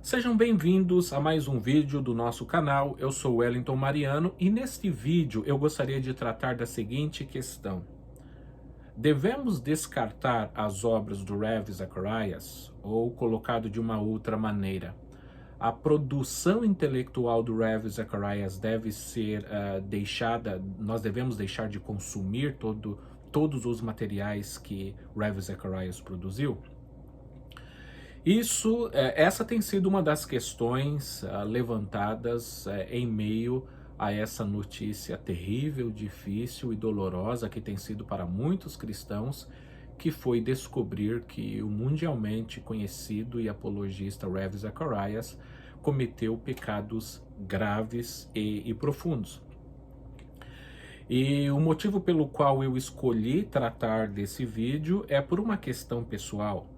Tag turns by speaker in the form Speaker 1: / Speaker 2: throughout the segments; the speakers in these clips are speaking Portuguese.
Speaker 1: Sejam bem-vindos a mais um vídeo do nosso canal. Eu sou Wellington Mariano e neste vídeo eu gostaria de tratar da seguinte questão: devemos descartar as obras do Ravi Zacharias? Ou, colocado de uma outra maneira, a produção intelectual do Ravi Zacharias deve ser deixada, nós devemos deixar de consumir todos os materiais que Ravi Zacharias produziu? Essa tem sido uma das questões levantadas em meio a essa notícia terrível, difícil e dolorosa que tem sido para muitos cristãos, que foi descobrir que o mundialmente conhecido e apologista Ravi Zacharias cometeu pecados graves e profundos. E o motivo pelo qual eu escolhi tratar desse vídeo é por uma questão pessoal.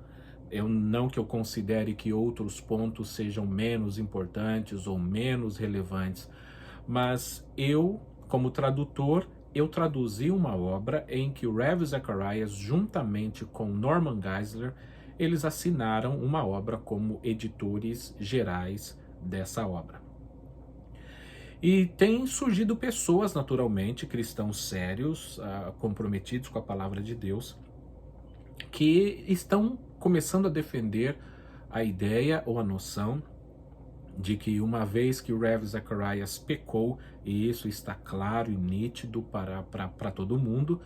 Speaker 1: Não que eu considere que outros pontos sejam menos importantes ou menos relevantes, mas eu, como tradutor, eu traduzi uma obra em que o Ravi Zacharias, juntamente com Norman Geisler, eles assinaram uma obra como editores gerais dessa obra. E tem surgido pessoas, naturalmente, cristãos sérios, comprometidos com a palavra de Deus, que estão começando a defender a ideia ou a noção de que uma vez que o Ravi Zacharias pecou, e isso está claro e nítido para todo mundo,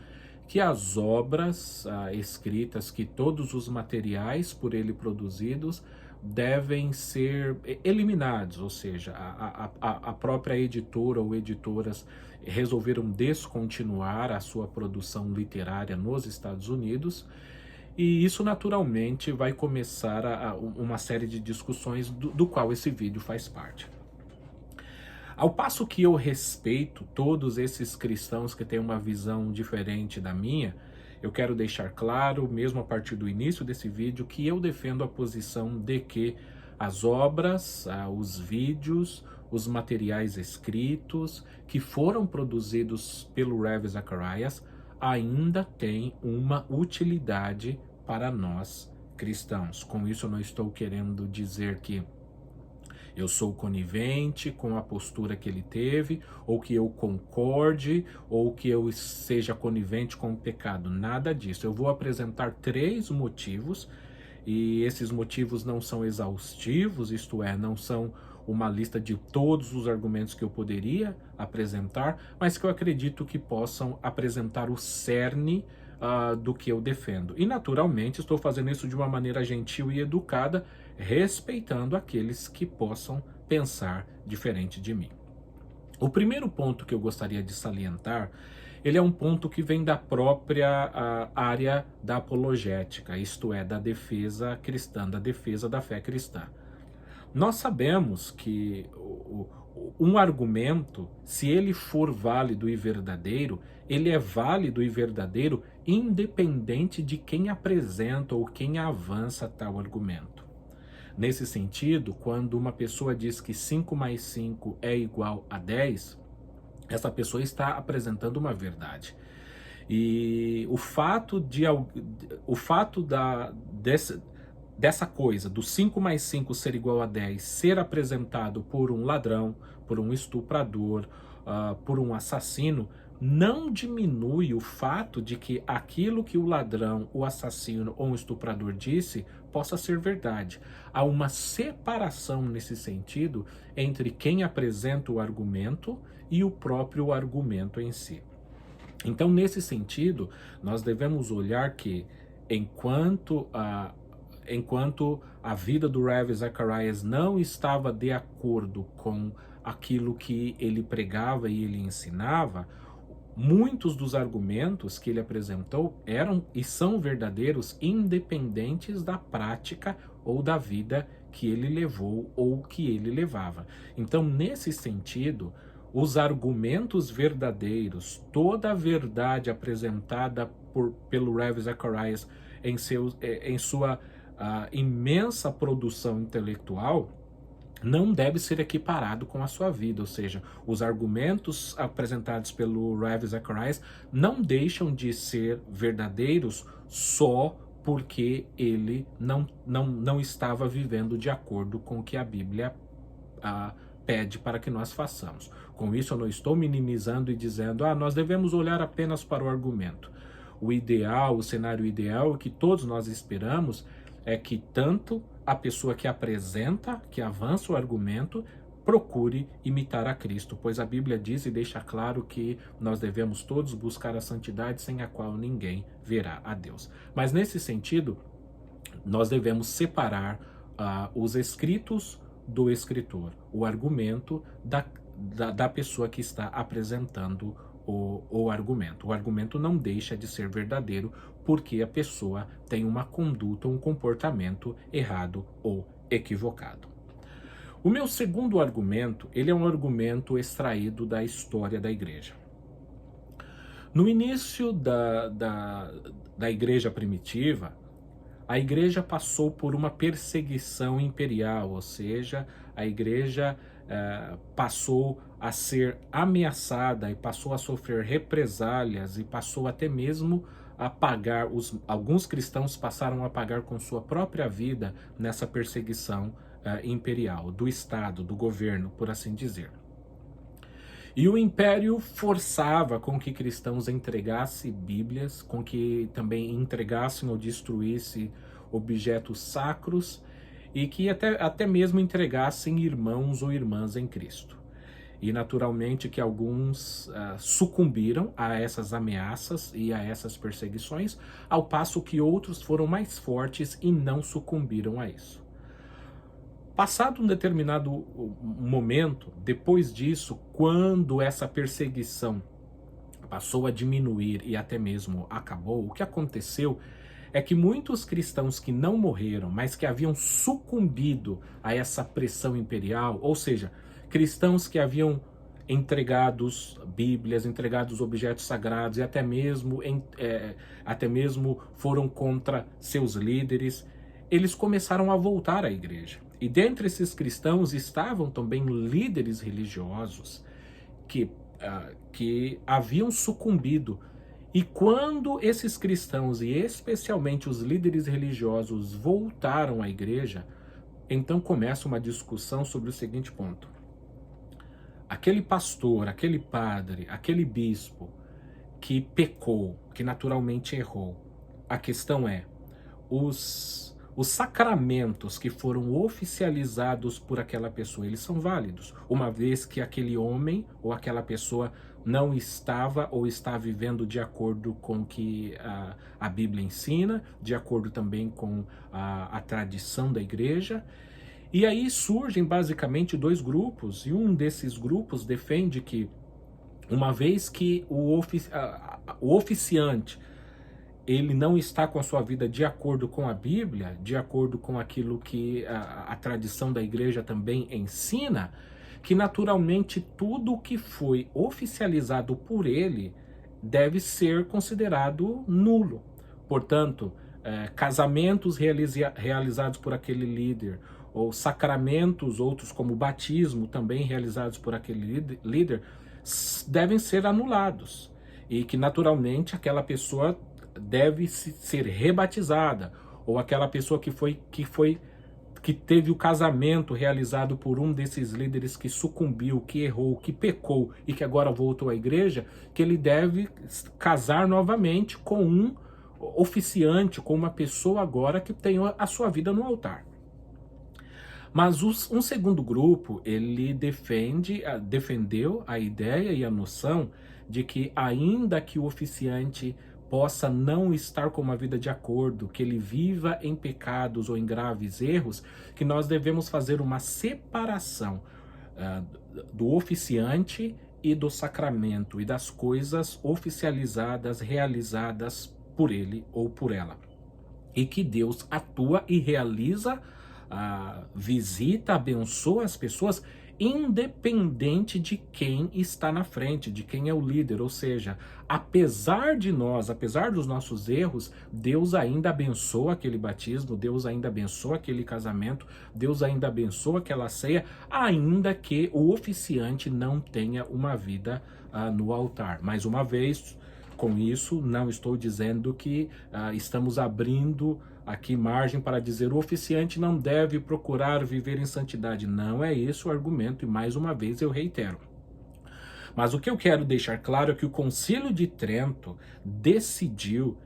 Speaker 1: que as obras escritas, que todos os materiais por ele produzidos devem ser eliminados, ou seja, a própria editora ou editoras resolveram descontinuar a sua produção literária nos Estados Unidos. E isso naturalmente vai começar uma série de discussões do qual esse vídeo faz parte. Ao passo que eu respeito todos esses cristãos que têm uma visão diferente da minha, eu quero deixar claro, mesmo a partir do início desse vídeo, que eu defendo a posição de que as obras, os vídeos, os materiais escritos que foram produzidos pelo Ravi Zacharias ainda tem uma utilidade para nós cristãos. Com isso eu não estou querendo dizer que eu sou conivente com a postura que ele teve, ou que eu concorde, ou que eu seja conivente com o pecado. Nada disso. Eu vou apresentar 3 motivos, e esses motivos não são exaustivos, isto é, não são uma lista de todos os argumentos que eu poderia apresentar, mas que eu acredito que possam apresentar o cerne do que eu defendo. E naturalmente estou fazendo isso de uma maneira gentil e educada, respeitando aqueles que possam pensar diferente de mim. O primeiro ponto que eu gostaria de salientar, ele é um ponto que vem da própria área da apologética, isto é, da defesa cristã, da defesa da fé cristã. Nós sabemos que um argumento, se ele for válido e verdadeiro, ele é válido e verdadeiro independente de quem apresenta ou quem avança tal argumento. Nesse sentido, quando uma pessoa diz que 5 mais 5 é igual a 10, essa pessoa está apresentando uma verdade. E dessa coisa, do 5 mais 5 ser igual a 10, ser apresentado por um ladrão, por um estuprador, por um assassino, não diminui o fato de que aquilo que o ladrão, o assassino ou o estuprador disse possa ser verdade. Há uma separação nesse sentido entre quem apresenta o argumento e o próprio argumento em si. Então, nesse sentido, nós devemos olhar que enquanto a vida do Ravi Zacharias não estava de acordo com aquilo que ele pregava e ele ensinava, muitos dos argumentos que ele apresentou eram e são verdadeiros, independentes da prática ou da vida que ele levou ou que ele levava. Então, nesse sentido, os argumentos verdadeiros, toda a verdade apresentada pelo Ravi Zacharias em sua imensa produção intelectual, não deve ser equiparado com a sua vida, ou seja, os argumentos apresentados pelo Ravi Zacharias não deixam de ser verdadeiros só porque ele não estava vivendo de acordo com o que a Bíblia pede para que nós façamos. Com isso, eu não estou minimizando e dizendo, nós devemos olhar apenas para o argumento. O ideal, o cenário ideal que todos nós esperamos é que tanto a pessoa que apresenta, que avança o argumento, procure imitar a Cristo, pois a Bíblia diz e deixa claro que nós devemos todos buscar a santidade sem a qual ninguém verá a Deus. Mas nesse sentido, nós devemos separar os escritos do escritor, o argumento da pessoa que está apresentando o argumento. O argumento não deixa de ser verdadeiro porque a pessoa tem uma conduta, um comportamento errado ou equivocado. O meu segundo argumento, ele é um argumento extraído da história da igreja. No início da igreja primitiva, a igreja passou por uma perseguição imperial, ou seja, a igreja passou a ser ameaçada e passou a sofrer represálias e passou até mesmo a pagar, alguns cristãos passaram a pagar com sua própria vida nessa perseguição imperial, do Estado, do governo, por assim dizer. E o império forçava com que cristãos entregassem Bíblias, com que também entregassem ou destruíssem objetos sacros e que até mesmo entregassem irmãos ou irmãs em Cristo. E naturalmente que alguns sucumbiram a essas ameaças e a essas perseguições, ao passo que outros foram mais fortes e não sucumbiram a isso. Passado um determinado momento, depois disso, quando essa perseguição passou a diminuir e até mesmo acabou, o que aconteceu é que muitos cristãos que não morreram, mas que haviam sucumbido a essa pressão imperial, ou seja, cristãos que haviam entregados Bíblias, entregados objetos sagrados e até mesmo foram contra seus líderes, eles começaram a voltar à igreja. E dentre esses cristãos estavam também líderes religiosos que haviam sucumbido. E quando esses cristãos, e especialmente os líderes religiosos, voltaram à igreja, então começa uma discussão sobre o seguinte ponto. Aquele pastor, aquele padre, aquele bispo que pecou, que naturalmente errou, a questão é, os sacramentos que foram oficializados por aquela pessoa, eles são válidos, uma vez que aquele homem ou aquela pessoa não estava ou está vivendo de acordo com o que a Bíblia ensina, de acordo também com a tradição da igreja. E aí surgem basicamente dois grupos, e um desses grupos defende que, uma vez que o oficiante ele não está com a sua vida de acordo com a Bíblia, de acordo com aquilo que a tradição da igreja também ensina, que naturalmente tudo que foi oficializado por ele deve ser considerado nulo. Portanto, casamentos realizados por aquele líder, ou sacramentos, outros como batismo, também realizados por aquele líder, devem ser anulados. E que naturalmente aquela pessoa deve ser rebatizada, ou aquela pessoa que teve o casamento realizado por um desses líderes que sucumbiu, que errou, que pecou e que agora voltou à igreja, que ele deve casar novamente com um oficiante, com uma pessoa agora que tem a sua vida no altar. Mas um segundo grupo, ele defendeu a ideia e a noção de que ainda que o oficiante possa não estar com uma vida de acordo, que ele viva em pecados ou em graves erros, que nós devemos fazer uma separação do oficiante e do sacramento e das coisas oficializadas, realizadas por ele ou por ela. E que Deus atua e realiza, visita, abençoa as pessoas, independente de quem está na frente, de quem é o líder. Ou seja, apesar de nós, apesar dos nossos erros, Deus ainda abençoa aquele batismo, Deus ainda abençoa aquele casamento, Deus ainda abençoa aquela ceia, ainda que o oficiante não tenha uma vida no altar. Mais uma vez, Com isso, não estou dizendo que estamos abrindo aqui margem para dizer o oficiante não deve procurar viver em santidade. Não é esse o argumento, e mais uma vez eu reitero. Mas o que eu quero deixar claro é que o Concílio de Trento decidiu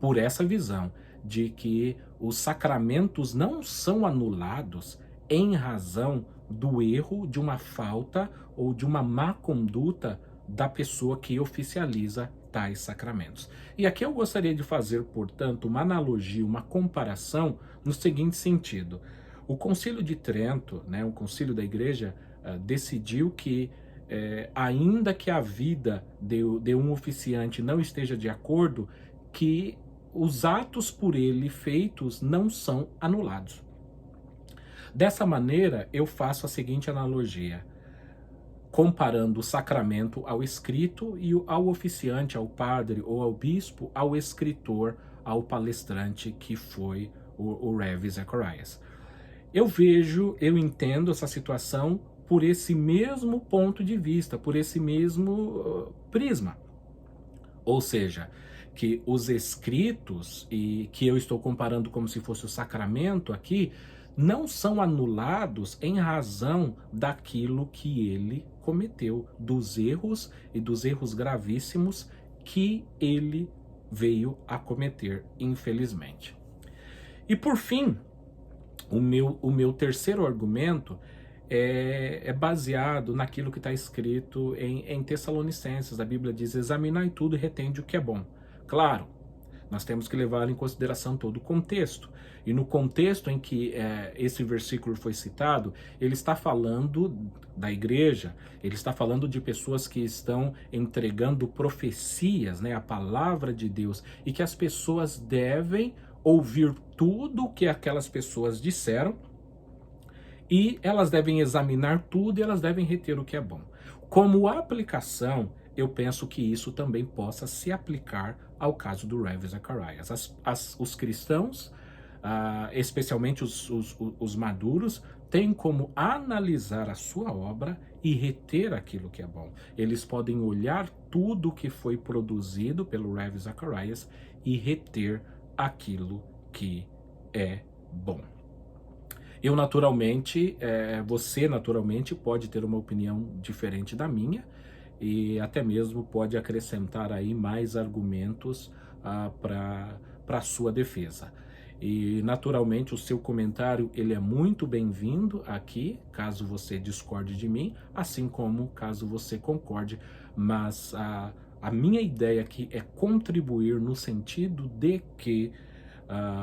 Speaker 1: por essa visão de que os sacramentos não são anulados em razão do erro, de uma falta ou de uma má conduta da pessoa que oficializa tais sacramentos. E aqui eu gostaria de fazer, portanto, uma analogia, uma comparação no seguinte sentido. O Concílio de Trento, né, o Concílio da Igreja, decidiu que ainda que a vida de um oficiante não esteja de acordo, que os atos por ele feitos não são anulados. Dessa maneira, eu faço a seguinte analogia, comparando o sacramento ao escrito e ao oficiante, ao padre ou ao bispo, ao escritor, ao palestrante que foi o Ravi Zacharias. Eu entendo essa situação por esse mesmo ponto de vista, por esse mesmo prisma. Ou seja, que os escritos, e que eu estou comparando como se fosse o sacramento aqui, não são anulados em razão daquilo que ele cometeu, dos erros e dos erros gravíssimos que ele veio a cometer, infelizmente. E por fim, o meu terceiro argumento é baseado naquilo que está escrito em Tessalonicenses. A Bíblia diz: examinai tudo e retende o que é bom. Claro, nós temos que levar em consideração todo o contexto. E no contexto em que esse versículo foi citado, ele está falando da igreja, ele está falando de pessoas que estão entregando profecias, né, a palavra de Deus, e que as pessoas devem ouvir tudo o que aquelas pessoas disseram, e elas devem examinar tudo e elas devem reter o que é bom. Como aplicação, eu penso que isso também possa se aplicar ao caso do Ravi Zacharias. Os cristãos, especialmente os maduros, têm como analisar a sua obra e reter aquilo que é bom. Eles podem olhar tudo que foi produzido pelo Ravi Zacharias e reter aquilo que é bom. Eu naturalmente, você naturalmente pode ter uma opinião diferente da minha e até mesmo pode acrescentar aí mais argumentos para a sua defesa. E naturalmente o seu comentário ele é muito bem-vindo aqui, caso você discorde de mim, assim como caso você concorde, mas a minha ideia aqui é contribuir no sentido de que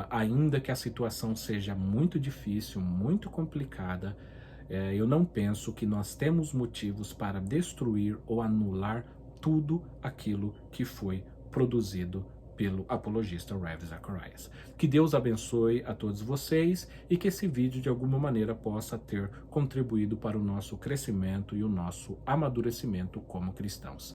Speaker 1: ainda que a situação seja muito difícil, muito complicada, eu não penso que nós temos motivos para destruir ou anular tudo aquilo que foi produzido pelo apologista Ravi Zacharias. Que Deus abençoe a todos vocês e que esse vídeo de alguma maneira possa ter contribuído para o nosso crescimento e o nosso amadurecimento como cristãos.